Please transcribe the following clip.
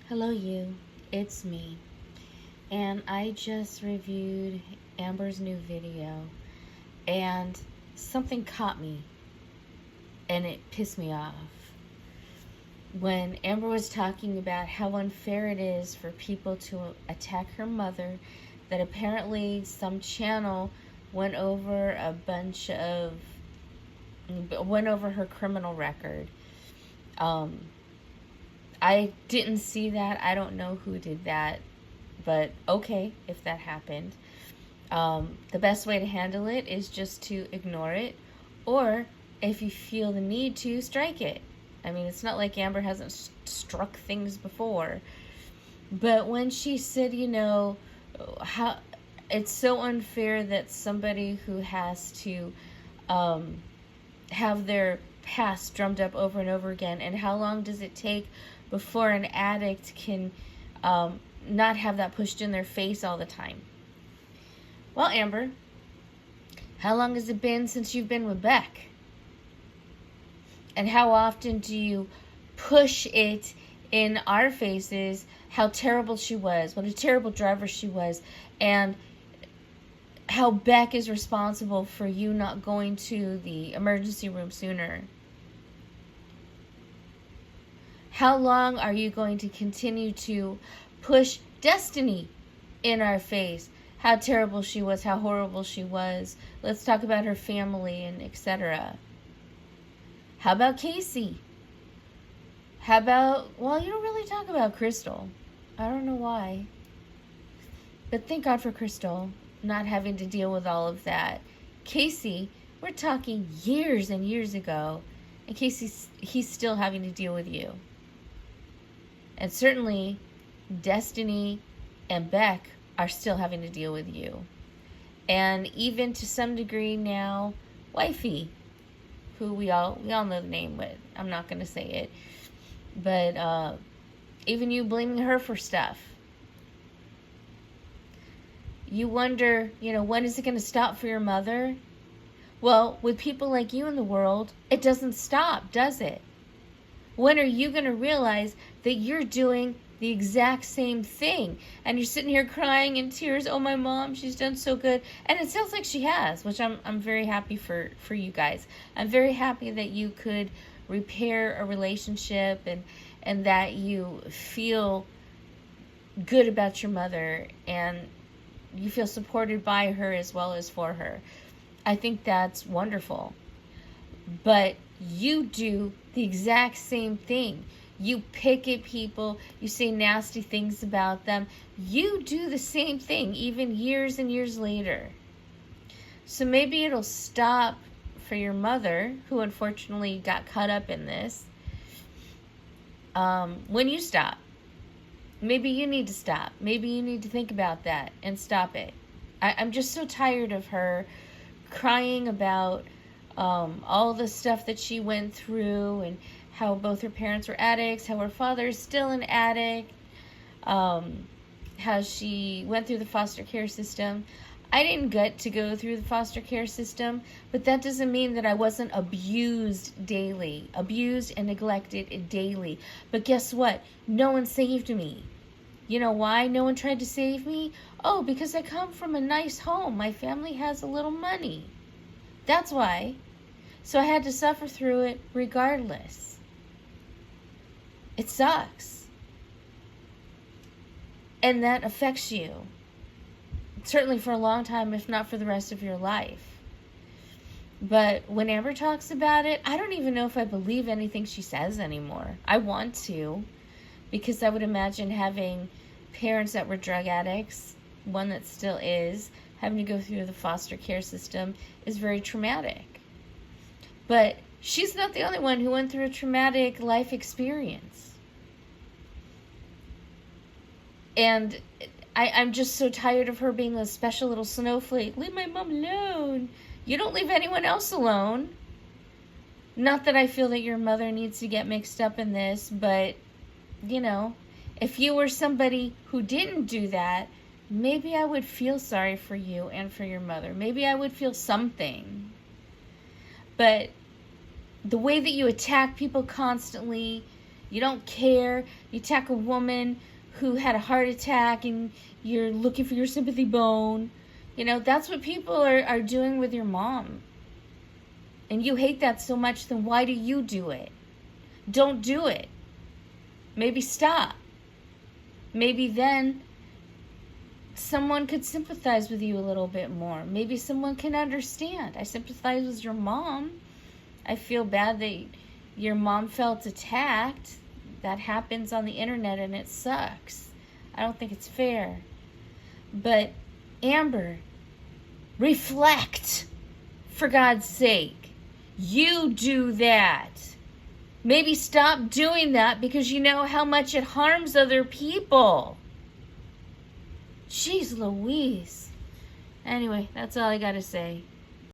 Hello, you. It's me. And I just reviewed Amber's new video, and something caught me, and it pissed me off. When Amber was talking about how unfair it is for people to attack her mother, that apparently some channel went over her criminal record. Um, I didn't see that. I don't know who did that. But okay, if that happened. The best way to handle it is just to ignore it. Or if you feel the need to, strike it. I mean, it's not like Amber hasn't struck things before. But when she said, how it's so unfair that somebody who has to have their past drummed up over and over again, and how long does it take before an addict can not have that pushed in their face all the time? Well, Amber, how long has it been since you've been with Beck? And how often do you push it in our faces how terrible she was, what a terrible driver she was, and how Beck is responsible for you not going to the emergency room sooner? How long are you going to continue to push Destiny in our face? How terrible she was, how horrible she was. Let's talk about her family and etc. How about Casey? How about, well, you don't really talk about Crystal. I don't know why. But thank God for Crystal not having to deal with all of that. Casey, we're talking years and years ago, and he's still having to deal with you. And certainly Destiny and Beck are still having to deal with you. And even to some degree now, Wifey, who we all know the name, but I'm not going to say it. But even you blaming her for stuff. You wonder, when is it going to stop for your mother? Well, with people like you in the world, it doesn't stop, does it? When are you going to realize that you're doing the exact same thing? And you're sitting here crying in tears, oh, my mom, she's done so good. And it sounds like she has, which I'm very happy for you guys. I'm very happy that you could repair a relationship and that you feel good about your mother and you feel supported by her as well as for her. I think that's wonderful. But you do the exact same thing. You pick at people, you say nasty things about them. You do the same thing, even years and years later. So maybe it'll stop for your mother, who unfortunately got caught up in this, when you stop. Maybe you need to stop. Maybe you need to think about that and stop it. I'm just so tired of her crying about all the stuff that she went through and how both her parents were addicts, how her father is still an addict, how she went through the foster care system. I didn't get to go through the foster care system, but that doesn't mean that I wasn't abused and neglected daily. But guess what? No one saved me. You know why no one tried to save me? Oh, because I come from a nice home. My family has a little money. That's why. So I had to suffer through it regardless. It sucks. And that affects you. Certainly for a long time, if not for the rest of your life. But when Amber talks about it, I don't even know if I believe anything she says anymore. I want to, because I would imagine having parents that were drug addicts, one that still is, having to go through the foster care system is very traumatic. But she's not the only one who went through a traumatic life experience. And I'm just so tired of her being a special little snowflake. Leave my mom alone. You don't leave anyone else alone. Not that I feel that your mother needs to get mixed up in this, but, if you were somebody who didn't do that, maybe I would feel sorry for you and for your mother. Maybe I would feel something. But the way that you attack people constantly, You don't care. You attack a woman who had a heart attack and you're looking for your sympathy bone. That's what people are doing with your mom. And you hate that so much, then why do you do it? Don't do it. Maybe stop. Maybe then someone could sympathize with you a little bit more. Maybe someone can understand. I sympathize with your mom. I feel bad that your mom felt attacked. That happens on the internet and it sucks. I don't think it's fair. But Amber, reflect, for God's sake. You do that. Maybe stop doing that because you know how much it harms other people. Jeez Louise. Anyway, that's all I gotta say.